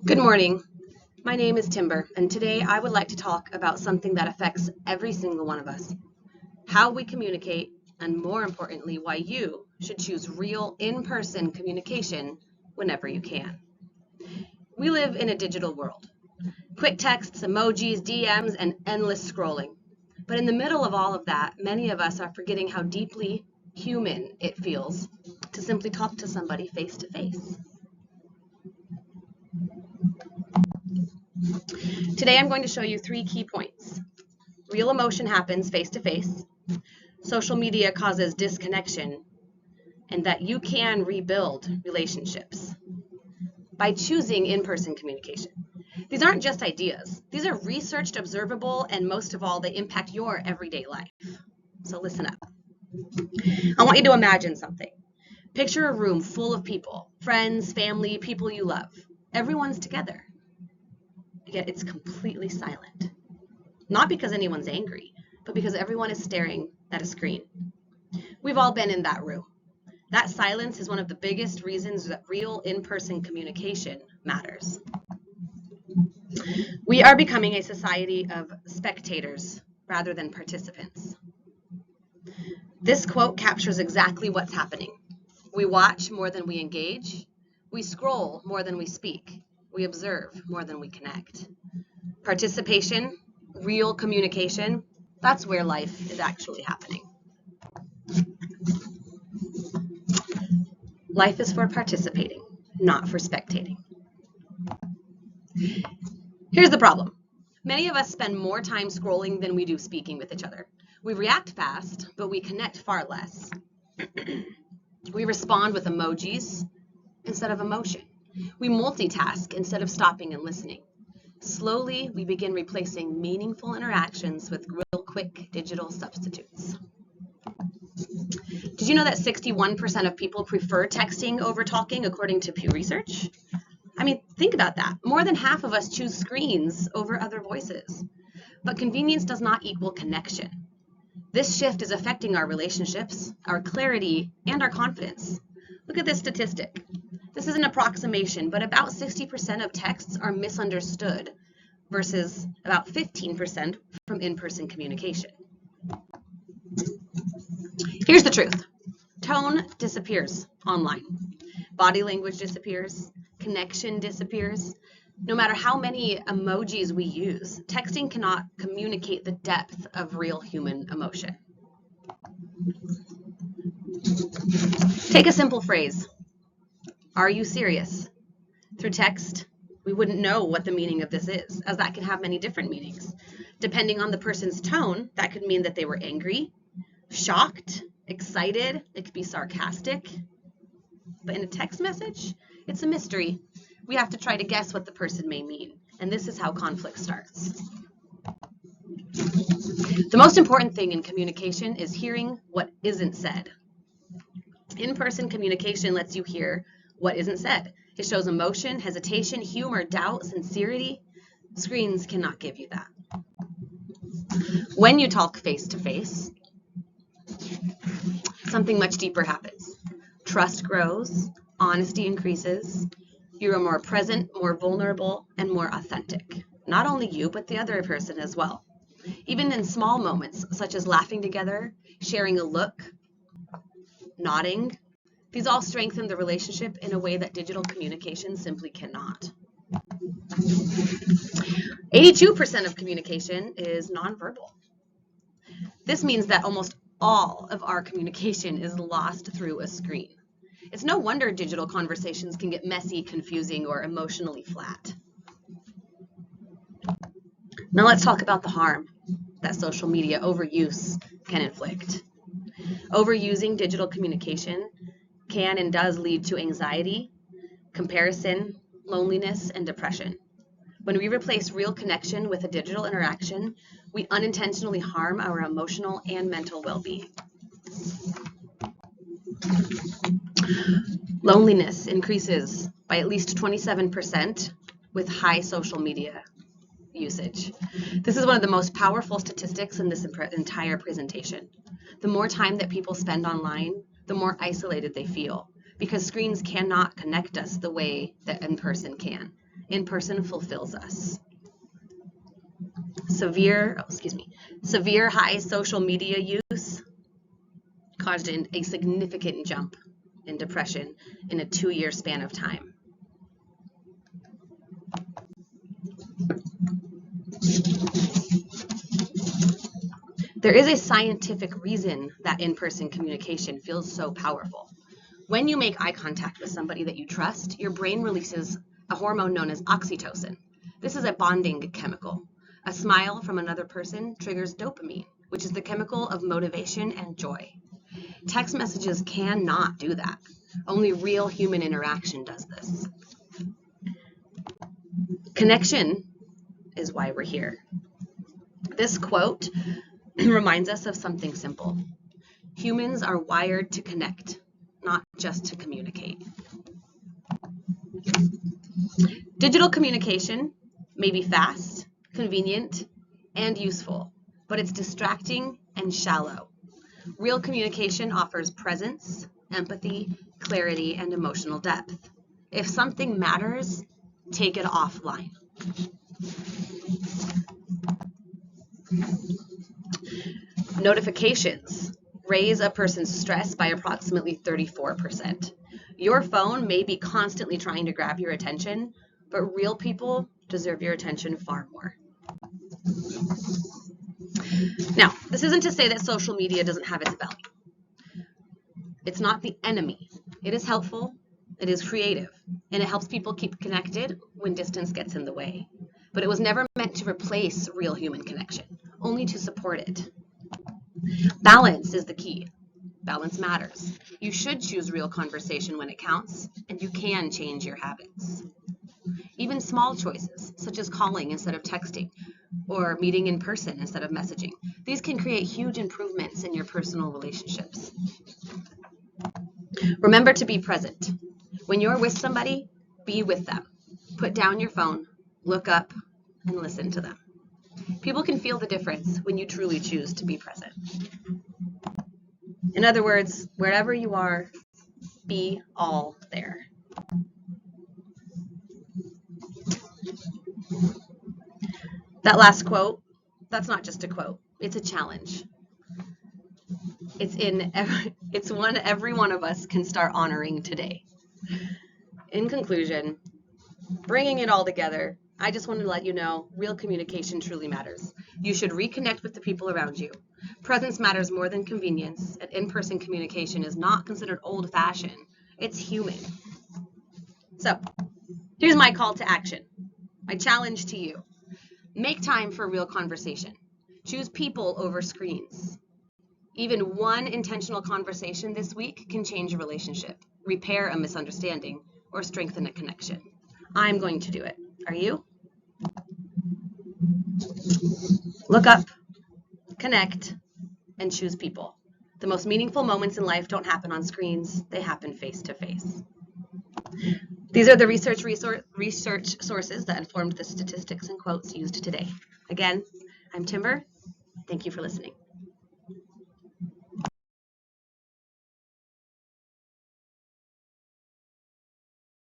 Good morning. My name is Timber, and today I would like to talk about something that affects every single one of us: how we communicate, and more importantly, why you should choose real in-person communication whenever you can. We live in a digital world. Quick texts, emojis, DMs, and endless scrolling. But in the middle of all of that, many of us are forgetting how deeply human it feels to simply talk to somebody face to face. Today I'm going to show you 3 key points. Real emotion happens face to face. Social media causes disconnection, and that you can rebuild relationships by choosing in-person communication. These aren't just ideas. These are researched, observable, and most of all, they impact your everyday life. So listen up. I want you to imagine something. Picture a room full of people, friends, family, people you love. Everyone's together, yet it's completely silent. Not because anyone's angry, but because everyone is staring at a screen. We've all been in that room. That silence is one of the biggest reasons that real in-person communication matters. We are becoming a society of spectators rather than participants. This quote captures exactly what's happening. We watch more than we engage. We scroll more than we speak. We observe more than we connect. Participation, real communication, that's where life is actually happening. Life is for participating, not for spectating. Here's the problem. Many of us spend more time scrolling than we do speaking with each other. We react fast, but we connect far less. We respond with emojis instead of emotion. We multitask instead of stopping and listening. Slowly, we begin replacing meaningful interactions with real quick digital substitutes. Did you know that 61% of people prefer texting over talking, according to Pew Research? I mean, think about that. More than half of us choose screens over other voices. But convenience does not equal connection. This shift is affecting our relationships, our clarity, and our confidence. Look at this statistic. This is an approximation, but about 60% of texts are misunderstood versus about 15% from in-person communication. Here's the truth. Tone disappears online. Body language disappears. Connection disappears. No matter how many emojis we use, texting cannot communicate the depth of real human emotion. Take a simple phrase. Are you serious? Through text, we wouldn't know what the meaning of this is, as that can have many different meanings. Depending on the person's tone, that could mean that they were angry, shocked, excited. It could be sarcastic. But in a text message, it's a mystery. We have to try to guess what the person may mean, and this is how conflict starts. The most important thing in communication is hearing what isn't said. In-person communication lets you hear what isn't said. It shows emotion, hesitation, humor, doubt, sincerity. Screens cannot give you that. When you talk face-to-face, something much deeper happens. Trust grows, honesty increases, you are more present, more vulnerable, and more authentic. Not only you, but the other person as well. Even in small moments, such as laughing together, sharing a look, nodding, these all strengthen the relationship in a way that digital communication simply cannot. 82% of communication is nonverbal. This means that almost all of our communication is lost through a screen. It's no wonder digital conversations can get messy, confusing, or emotionally flat. Now let's talk about the harm that social media overuse can inflict. Overusing digital communication can and does lead to anxiety, comparison, loneliness, and depression. When we replace real connection with a digital interaction, we unintentionally harm our emotional and mental well-being. Loneliness increases by at least 27% with high social media usage. This is one of the most powerful statistics in this entire presentation. The more time that people spend online, the more isolated they feel. because screens cannot connect us the way that in-person can. In-person fulfills us. Severe high social media use caused a significant jump in depression in a 2-year span of time. There is a scientific reason that in-person communication feels so powerful. When you make eye contact with somebody that you trust, your brain releases a hormone known as oxytocin. This is a bonding chemical. A smile from another person triggers dopamine, which is the chemical of motivation and joy. Text messages cannot do that. Only real human interaction does this. Connection is why we're here. This quote reminds us of something simple. Humans are wired to connect, not just to communicate. Digital communication may be fast, convenient, and useful, but it's distracting and shallow. Real communication offers presence, empathy, clarity, and emotional depth. If something matters, take it offline. Notifications raise a person's stress by approximately 34%. Your phone may be constantly trying to grab your attention, but real people deserve your attention far more. Now, this isn't to say that social media doesn't have its value. It's not the enemy. It is helpful, it is creative, and it helps people keep connected when distance gets in the way. But it was never meant to replace real human connection, only to support it. Balance is the key. Balance matters. You should choose real conversation when it counts, and you can change your habits. Even small choices, such as calling instead of texting, or meeting in person instead of messaging, these can create huge improvements in your personal relationships. Remember to be present. When you're with somebody, be with them. Put down your phone, look up, and listen to them. People can feel the difference when you truly choose to be present. In other words, wherever you are, be all there. That last quote, that's not just a quote, it's a challenge. It's one every one of us can start honoring today. In conclusion, bringing it all together, I just wanted to let you know real communication truly matters. You should reconnect with the people around you. Presence matters more than convenience, and in-person communication is not considered old-fashioned. It's human. So, here's my call to action. My challenge to you. Make time for real conversation. Choose people over screens. Even one intentional conversation this week can change a relationship, repair a misunderstanding, or strengthen a connection. I'm going to do it. Are you? Look up, connect, and choose people. The most meaningful moments in life don't happen on screens, they happen face to face. These are the research sources that informed the statistics and quotes used today. Again, I'm Timber. Thank you for listening.